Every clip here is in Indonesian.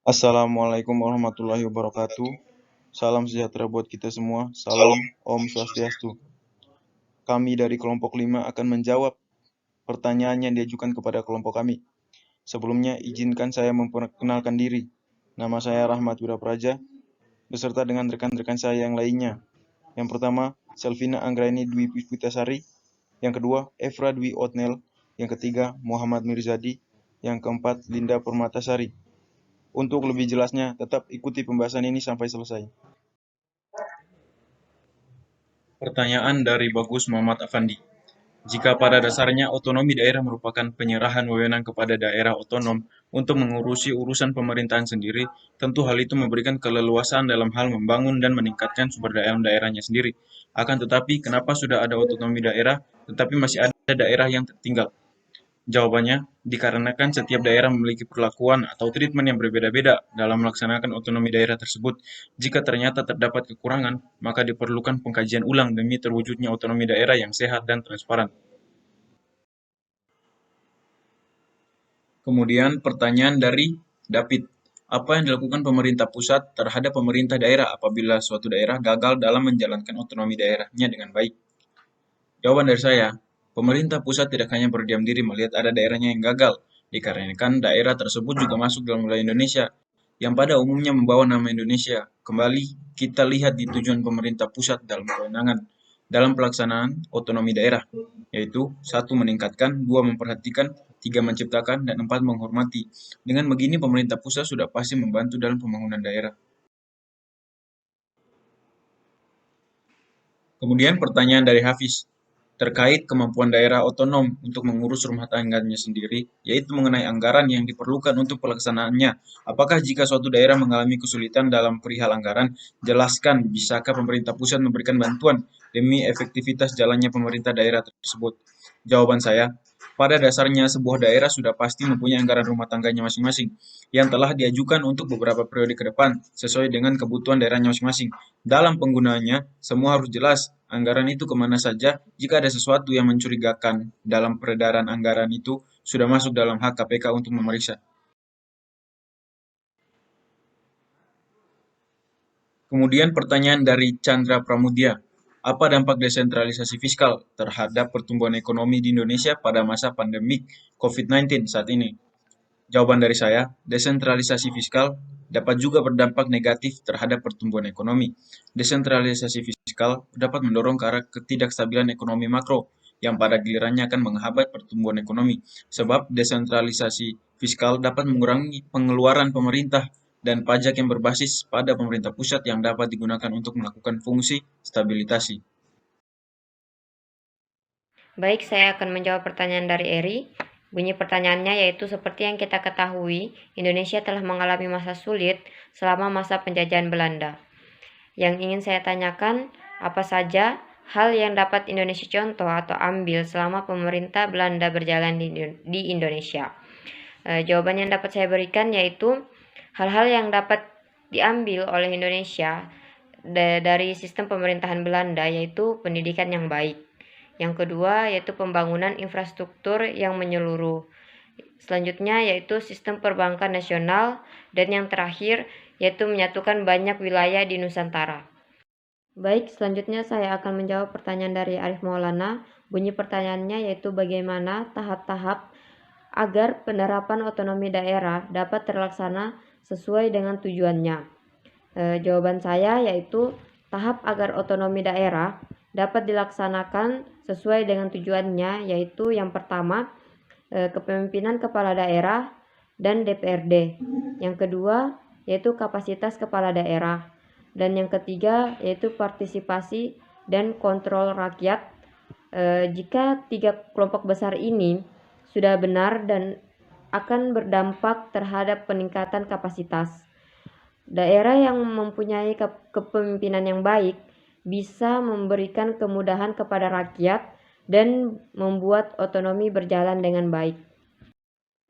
Assalamualaikum warahmatullahi wabarakatuh. Salam sejahtera buat kita semua. Salam Om Swastiastu. Kami dari kelompok 5 akan menjawab pertanyaan yang diajukan kepada kelompok kami. Sebelumnya, izinkan saya memperkenalkan diri. Nama saya Rahmat Wirapraja, beserta dengan rekan-rekan saya yang lainnya. Yang pertama, Selvina Anggraini Dwi Puspitasari. Yang kedua, Evra Dwi Otnel. Yang ketiga, Muhammad Mirzadi. Yang keempat, Linda Permatasari. Untuk lebih jelasnya, tetap ikuti pembahasan ini sampai selesai. Pertanyaan dari Bagus Muhammad Afandi. Jika pada dasarnya otonomi daerah merupakan penyerahan wewenang kepada daerah otonom untuk mengurusi urusan pemerintahan sendiri, tentu hal itu memberikan keleluasaan dalam hal membangun dan meningkatkan sumber daya daerahnya sendiri. Akan tetapi, kenapa sudah ada otonomi daerah, tetapi masih ada daerah yang tertinggal? Jawabannya, dikarenakan setiap daerah memiliki perlakuan atau treatment yang berbeda-beda dalam melaksanakan otonomi daerah tersebut. Jika ternyata terdapat kekurangan, maka diperlukan pengkajian ulang demi terwujudnya otonomi daerah yang sehat dan transparan. Kemudian pertanyaan dari David, apa yang dilakukan pemerintah pusat terhadap pemerintah daerah apabila suatu daerah gagal dalam menjalankan otonomi daerahnya dengan baik? Jawaban dari saya, pemerintah pusat tidak hanya berdiam diri melihat ada daerahnya yang gagal, dikarenakan daerah tersebut juga masuk dalam wilayah Indonesia, yang pada umumnya membawa nama Indonesia. Kembali, kita lihat di tujuan pemerintah pusat dalam kewenangan dalam pelaksanaan otonomi daerah, yaitu satu meningkatkan, dua memperhatikan, tiga menciptakan, dan empat menghormati. Dengan begini, pemerintah pusat sudah pasti membantu dalam pembangunan daerah. Kemudian pertanyaan dari Hafiz, terkait kemampuan daerah otonom untuk mengurus rumah tangganya sendiri, yaitu mengenai anggaran yang diperlukan untuk pelaksanaannya. Apakah jika suatu daerah mengalami kesulitan dalam perihal anggaran, jelaskan bisakah pemerintah pusat memberikan bantuan demi efektivitas jalannya pemerintah daerah tersebut? Jawaban saya, pada dasarnya sebuah daerah sudah pasti mempunyai anggaran rumah tangganya masing-masing yang telah diajukan untuk beberapa periode ke depan sesuai dengan kebutuhan daerahnya masing-masing. Dalam penggunaannya, semua harus jelas anggaran itu kemana saja. Jika ada sesuatu yang mencurigakan dalam peredaran anggaran itu, sudah masuk dalam hak KPK untuk memeriksa. Kemudian pertanyaan dari Chandra Pramudia, apa dampak desentralisasi fiskal terhadap pertumbuhan ekonomi di Indonesia pada masa pandemik COVID-19 saat ini? Jawaban dari saya, desentralisasi fiskal dapat juga berdampak negatif terhadap pertumbuhan ekonomi. Desentralisasi fiskal dapat mendorong ke arah ketidakstabilan ekonomi makro yang pada gilirannya akan menghambat pertumbuhan ekonomi. Sebab desentralisasi fiskal dapat mengurangi pengeluaran pemerintah dan pajak yang berbasis pada pemerintah pusat yang dapat digunakan untuk melakukan fungsi stabilisasi. Baik, saya akan menjawab pertanyaan dari Eri. Bunyi pertanyaannya yaitu seperti yang kita ketahui, Indonesia telah mengalami masa sulit selama masa penjajahan Belanda. Yang ingin saya tanyakan, apa saja hal yang dapat Indonesia contoh atau ambil selama pemerintah Belanda berjalan di Indonesia? Jawaban yang dapat saya berikan yaitu hal-hal yang dapat diambil oleh Indonesia dari sistem pemerintahan Belanda yaitu pendidikan yang baik. Yang kedua yaitu pembangunan infrastruktur yang menyeluruh. Selanjutnya yaitu sistem perbankan nasional, dan yang terakhir yaitu menyatukan banyak wilayah di Nusantara. Baik, selanjutnya saya akan menjawab pertanyaan dari Arif Maulana. Bunyi pertanyaannya yaitu bagaimana tahap-tahap agar penerapan otonomi daerah dapat terlaksana sesuai dengan tujuannya. Jawaban saya yaitu tahap agar otonomi daerah dapat dilaksanakan sesuai dengan tujuannya, yaitu yang pertama, kepemimpinan kepala daerah dan DPRD. Yang kedua, yaitu kapasitas kepala daerah. Dan yang ketiga, yaitu partisipasi dan kontrol rakyat. Jika tiga kelompok besar ini sudah benar dan akan berdampak terhadap peningkatan kapasitas. Daerah yang mempunyai kepemimpinan yang baik bisa memberikan kemudahan kepada rakyat dan membuat otonomi berjalan dengan baik.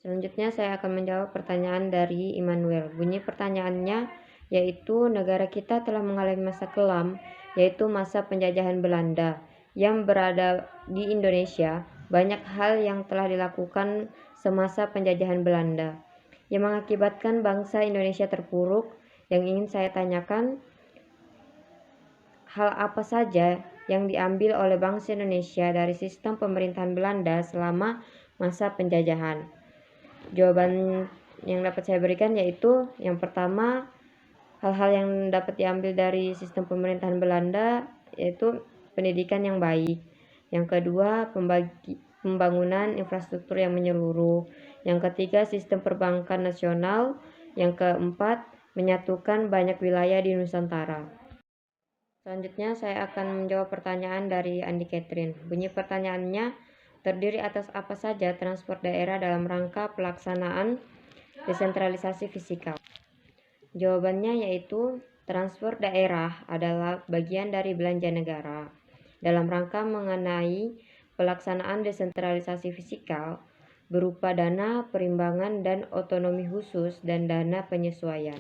Selanjutnya saya akan menjawab pertanyaan dari Immanuel. Bunyi pertanyaannya yaitu negara kita telah mengalami masa kelam, yaitu masa penjajahan Belanda. Yang berada di Indonesia, banyak hal yang telah dilakukan semasa penjajahan Belanda. yang mengakibatkan bangsa Indonesia terpuruk. Yang ingin saya tanyakan, hal apa saja yang diambil oleh bangsa Indonesia dari sistem pemerintahan Belanda selama masa penjajahan? Jawaban yang dapat saya berikan yaitu yang pertama, hal-hal yang dapat diambil dari sistem pemerintahan Belanda yaitu pendidikan yang baik. Yang kedua, pembangunan infrastruktur yang menyeluruh. Yang ketiga, sistem perbankan nasional. Yang keempat, menyatukan banyak wilayah di Nusantara. Selanjutnya saya akan menjawab pertanyaan dari Andi Catherine. Bunyi pertanyaannya, terdiri atas apa saja transport daerah dalam rangka pelaksanaan desentralisasi fisikal? Jawabannya yaitu transfer daerah adalah bagian dari belanja negara dalam rangka mengenai pelaksanaan desentralisasi fisikal berupa dana perimbangan dan otonomi khusus dan dana penyesuaian.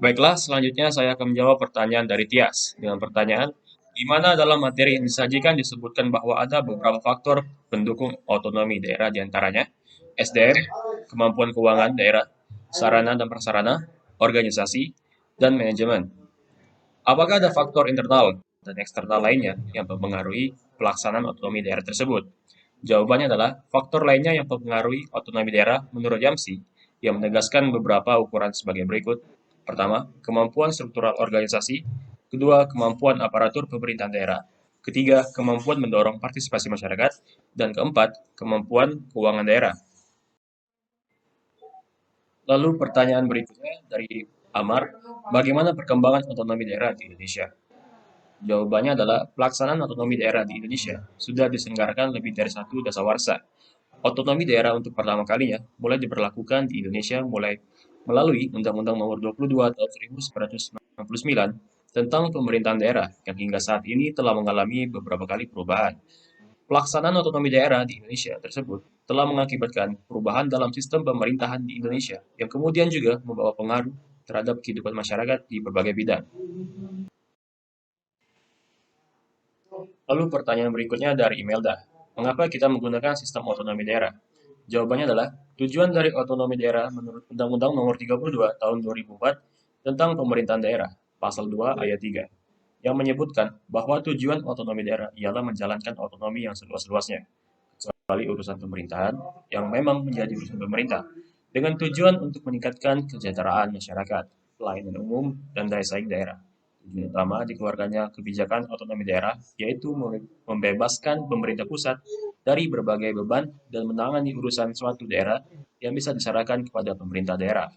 Baiklah, selanjutnya saya akan menjawab pertanyaan dari Tias dengan pertanyaan, di mana dalam materi yang disajikan disebutkan bahwa ada beberapa faktor pendukung otonomi daerah diantaranya SDM, kemampuan keuangan daerah, sarana dan prasarana, organisasi, dan manajemen. Apakah ada faktor internal dan eksternal lainnya yang mempengaruhi pelaksanaan otonomi daerah tersebut? Jawabannya adalah faktor lainnya yang mempengaruhi otonomi daerah menurut Yamsi yang menegaskan beberapa ukuran sebagai berikut. Pertama, kemampuan struktural organisasi. Kedua, kemampuan aparatur pemerintahan daerah. Ketiga, kemampuan mendorong partisipasi masyarakat. Dan keempat, kemampuan keuangan daerah. Lalu pertanyaan berikutnya dari Amar, bagaimana perkembangan otonomi daerah di Indonesia? Jawabannya adalah pelaksanaan otonomi daerah di Indonesia sudah diselenggarakan lebih dari satu dasawarsa. Otonomi daerah untuk pertama kalinya mulai diberlakukan di Indonesia mulai melalui Undang-Undang Nomor 22 Tahun 1999 tentang pemerintahan daerah yang hingga saat ini telah mengalami beberapa kali perubahan. Pelaksanaan otonomi daerah di Indonesia tersebut telah mengakibatkan perubahan dalam sistem pemerintahan di Indonesia yang kemudian juga membawa pengaruh terhadap kehidupan masyarakat di berbagai bidang. Lalu pertanyaan berikutnya dari Imelda. Mengapa kita menggunakan sistem otonomi daerah? Jawabannya adalah, tujuan dari otonomi daerah menurut Undang-Undang Nomor 32 Tahun 2004 tentang Pemerintahan Daerah, Pasal 2 Ayat 3, yang menyebutkan bahwa tujuan otonomi daerah ialah menjalankan otonomi yang seluas-luasnya, kecuali urusan pemerintahan yang memang menjadi urusan pemerintah, dengan tujuan untuk meningkatkan kesejahteraan masyarakat, pelayanan umum, dan daya saing daerah. Tujuan utama dikeluarkannya kebijakan otonomi daerah yaitu membebaskan pemerintah pusat dari berbagai beban dan menangani urusan suatu daerah yang bisa diserahkan kepada pemerintah daerah.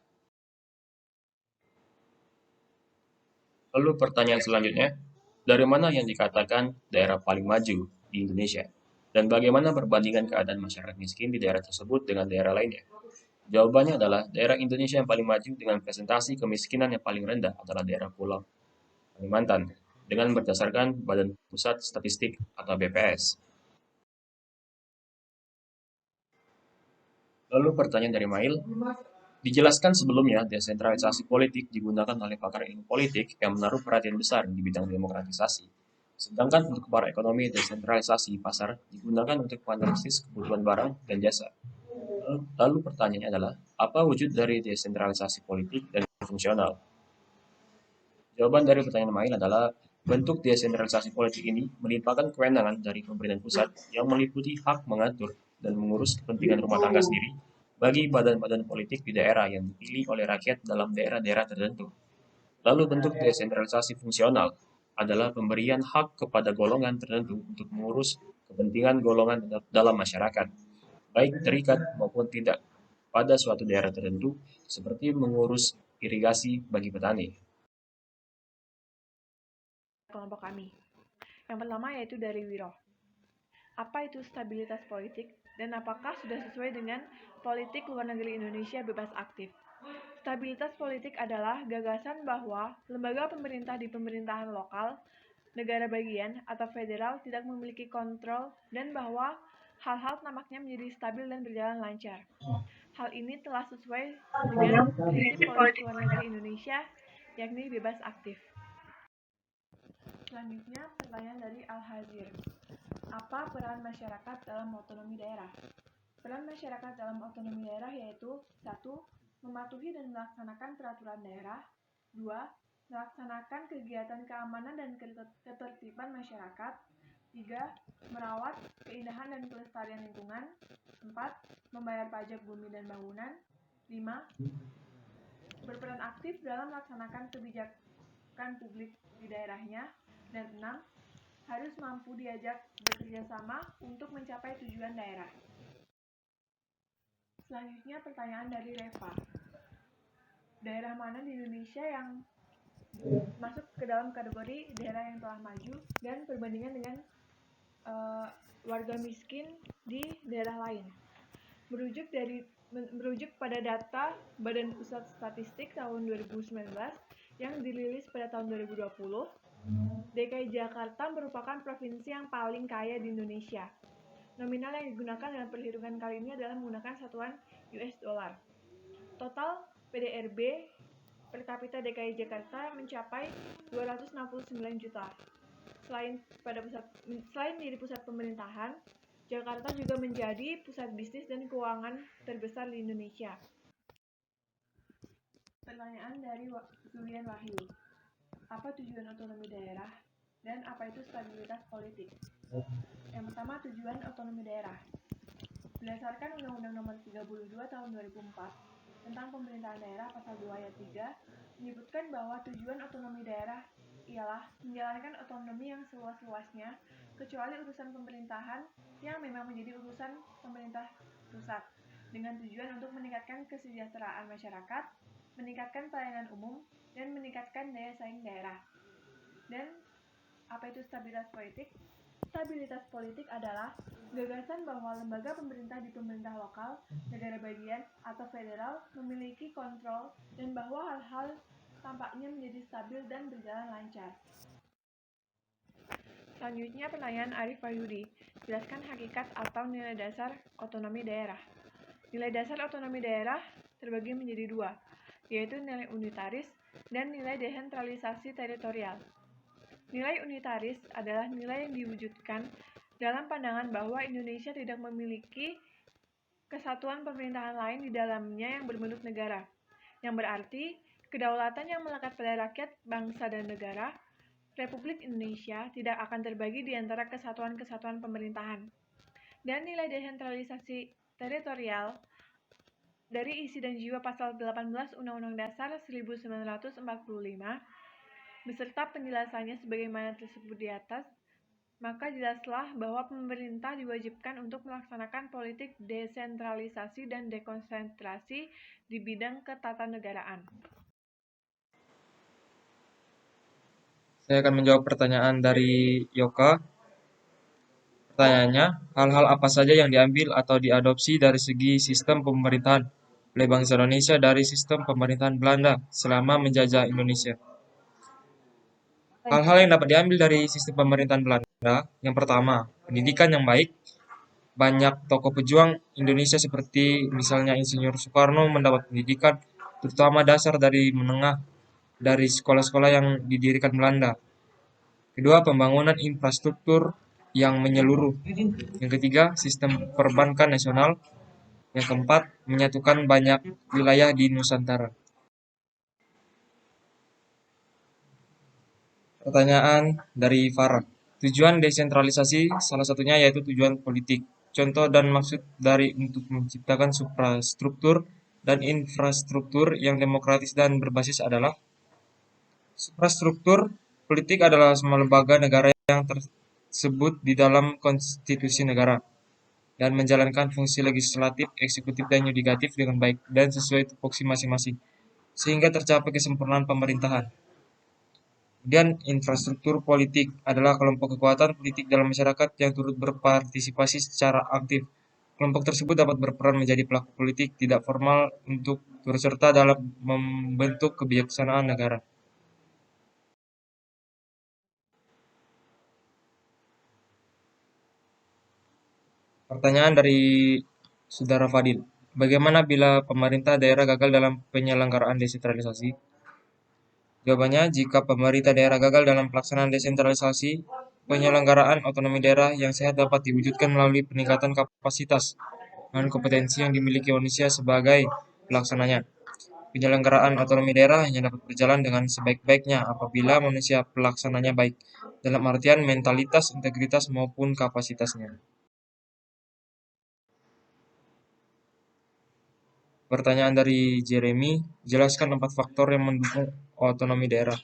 Lalu pertanyaan selanjutnya, dari mana yang dikatakan daerah paling maju di Indonesia? Dan bagaimana perbandingan keadaan masyarakat miskin di daerah tersebut dengan daerah lainnya? Jawabannya adalah daerah Indonesia yang paling maju dengan presentasi kemiskinan yang paling rendah adalah daerah Pulau Kalimantan dengan berdasarkan Badan Pusat Statistik atau BPS. Lalu pertanyaan dari Mail, dijelaskan sebelumnya desentralisasi politik digunakan oleh pakar ilmu politik yang menaruh perhatian besar di bidang demokratisasi. Sedangkan untuk para ekonomi, desentralisasi pasar digunakan untuk menganalisis kebutuhan barang dan jasa. Lalu pertanyaannya adalah, apa wujud dari desentralisasi politik dan fungsional? Jawaban dari pertanyaan Mail adalah, bentuk desentralisasi politik ini melimpahkan kewenangan dari pemerintahan pusat yang meliputi hak mengatur dan mengurus kepentingan rumah tangga sendiri bagi badan-badan politik di daerah yang dipilih oleh rakyat dalam daerah-daerah tertentu. Lalu bentuk desentralisasi fungsional adalah pemberian hak kepada golongan tertentu untuk mengurus kepentingan golongan dalam masyarakat, baik terikat maupun tidak, pada suatu daerah tertentu, seperti mengurus irigasi bagi petani. Kelompok kami. Yang pertama yaitu dari Wiro. Apa itu stabilitas politik dan apakah sudah sesuai dengan politik luar negeri Indonesia bebas aktif? Stabilitas politik adalah gagasan bahwa lembaga pemerintah di pemerintahan lokal, negara bagian, atau federal tidak memiliki kontrol dan bahwa hal-hal tampaknya menjadi stabil dan berjalan lancar. Hal ini telah sesuai dengan prinsip politik luar negeri Indonesia, yakni bebas aktif. Selanjutnya, pertanyaan dari Al-Hazir. Apa peran masyarakat dalam otonomi daerah? Peran masyarakat dalam otonomi daerah yaitu 1. Mematuhi dan melaksanakan peraturan daerah. 2. Melaksanakan kegiatan keamanan dan ketertiban masyarakat. 3. Merawat keindahan dan kelestarian lingkungan. 4. Membayar pajak bumi dan bangunan. 5. Berperan aktif dalam melaksanakan kebijakan publik di daerahnya. Dan 6. Harus mampu diajak bekerja sama untuk mencapai tujuan daerah. Selanjutnya pertanyaan dari Reva. Daerah mana di Indonesia yang masuk ke dalam kategori daerah yang telah maju dan perbandingan dengan warga miskin di daerah lain? Merujuk pada data Badan Pusat Statistik tahun 2019 yang dirilis pada tahun 2020, DKI Jakarta merupakan provinsi yang paling kaya di Indonesia. Nominal yang digunakan dalam perhitungan kali ini adalah menggunakan satuan US dollar. Total PDRB per kapita DKI Jakarta mencapai 269 juta. Selain menjadi pusat pemerintahan, Jakarta juga menjadi pusat bisnis dan keuangan terbesar di Indonesia. Pertanyaan dari Julian Wahyu. Apa tujuan otonomi daerah dan apa itu stabilitas politik? Yang pertama, tujuan otonomi daerah. Berdasarkan Undang-Undang Nomor 32 Tahun 2004 tentang Pemerintahan Daerah Pasal 2 Ayat 3 menyebutkan bahwa tujuan otonomi daerah ialah menjalankan otonomi yang seluas-luasnya kecuali urusan pemerintahan yang memang menjadi urusan pemerintah pusat dengan tujuan untuk meningkatkan kesejahteraan masyarakat, meningkatkan pelayanan umum, dan meningkatkan daya saing daerah. Dan apa itu stabilitas politik? Stabilitas politik adalah gagasan bahwa lembaga pemerintah di pemerintah lokal, negara bagian, atau federal memiliki kontrol dan bahwa hal-hal tampaknya menjadi stabil dan berjalan lancar. Selanjutnya pertanyaan Arif Wahyudi. Jelaskan hakikat atau nilai dasar otonomi daerah. Nilai dasar otonomi daerah terbagi menjadi dua, yaitu nilai unitaris dan nilai desentralisasi teritorial. Nilai unitaris adalah nilai yang diwujudkan dalam pandangan bahwa Indonesia tidak memiliki kesatuan pemerintahan lain di dalamnya yang berbentuk negara, yang berarti kedaulatan yang melekat pada rakyat, bangsa, dan negara, Republik Indonesia tidak akan terbagi di antara kesatuan-kesatuan pemerintahan. Dan nilai desentralisasi teritorial dari isi dan jiwa Pasal 18 Undang-Undang Dasar 1945 beserta penjelasannya sebagaimana tersebut di atas, maka jelaslah bahwa pemerintah diwajibkan untuk melaksanakan politik desentralisasi dan dekonsentrasi di bidang ketatanegaraan. Saya akan menjawab pertanyaan dari Yoka. Pertanyaannya, hal-hal apa saja yang diambil atau diadopsi dari segi sistem pemerintahan oleh bangsa Indonesia dari sistem pemerintahan Belanda selama menjajah Indonesia? Hal-hal yang dapat diambil dari sistem pemerintahan Belanda, yang pertama, pendidikan yang baik. Banyak tokoh pejuang Indonesia seperti misalnya Insinyur Soekarno mendapat pendidikan, terutama dasar dari menengah, dari sekolah-sekolah yang didirikan Belanda. Kedua, pembangunan infrastruktur yang menyeluruh. Yang ketiga, sistem perbankan nasional. Yang keempat, menyatukan banyak wilayah di Nusantara. Pertanyaan dari Farah. Tujuan desentralisasi salah satunya yaitu tujuan politik. Contoh dan maksud dari untuk menciptakan suprastruktur dan infrastruktur yang demokratis dan berbasis adalah suprastruktur politik adalah semua lembaga negara yang tersebut di dalam konstitusi negara dan menjalankan fungsi legislatif, eksekutif, dan yudikatif dengan baik dan sesuai tupoksi masing-masing sehingga tercapai kesempurnaan pemerintahan. Kemudian infrastruktur politik adalah kelompok kekuatan politik dalam masyarakat yang turut berpartisipasi secara aktif. Kelompok tersebut dapat berperan menjadi pelaku politik tidak formal untuk turut serta dalam membentuk kebijaksanaan negara. Pertanyaan dari Saudara Fadil. Bagaimana bila pemerintah daerah gagal dalam penyelenggaraan desentralisasi? Jawabannya, jika pemerintah daerah gagal dalam pelaksanaan desentralisasi, penyelenggaraan otonomi daerah yang sehat dapat diwujudkan melalui peningkatan kapasitas dengan kompetensi yang dimiliki manusia sebagai pelaksananya. Penyelenggaraan otonomi daerah hanya dapat berjalan dengan sebaik-baiknya apabila manusia pelaksananya baik, dalam artian mentalitas, integritas, maupun kapasitasnya. Pertanyaan dari Jeremy, jelaskan 4 faktor yang mendukung otonomi daerah.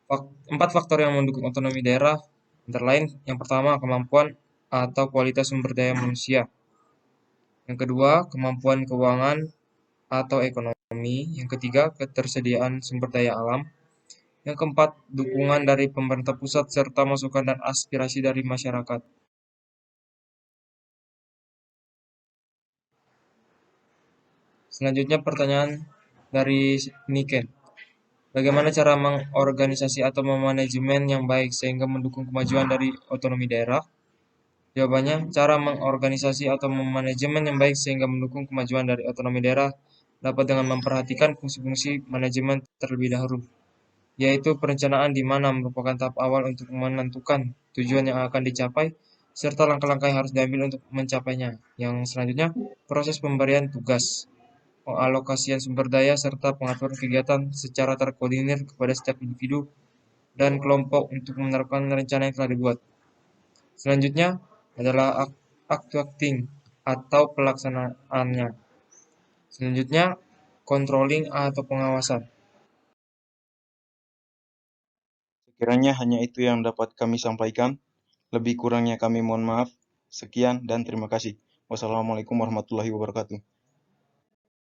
4 faktor yang mendukung otonomi daerah antara lain, yang pertama, kemampuan atau kualitas sumber daya manusia. Yang kedua, kemampuan keuangan atau ekonomi. Yang ketiga, ketersediaan sumber daya alam. Yang keempat, dukungan dari pemerintah pusat serta masukan dan aspirasi dari masyarakat. Selanjutnya pertanyaan dari Niken. Bagaimana cara mengorganisasi atau memanajemen yang baik sehingga mendukung kemajuan dari otonomi daerah? Jawabannya, cara mengorganisasi atau memanajemen yang baik sehingga mendukung kemajuan dari otonomi daerah dapat dengan memperhatikan fungsi-fungsi manajemen terlebih dahulu, yaitu perencanaan di mana merupakan tahap awal untuk menentukan tujuan yang akan dicapai, serta langkah-langkah yang harus diambil untuk mencapainya. Yang selanjutnya, proses pemberian tugas, pengalokasian sumber daya, serta pengaturan kegiatan secara terkoordinir kepada setiap individu dan kelompok untuk menerapkan rencana yang telah dibuat. Selanjutnya adalah actuating atau pelaksanaannya. Selanjutnya, controlling atau pengawasan. Sekiranya hanya itu yang dapat kami sampaikan. Lebih kurangnya kami mohon maaf. Sekian dan terima kasih. Wassalamualaikum warahmatullahi wabarakatuh.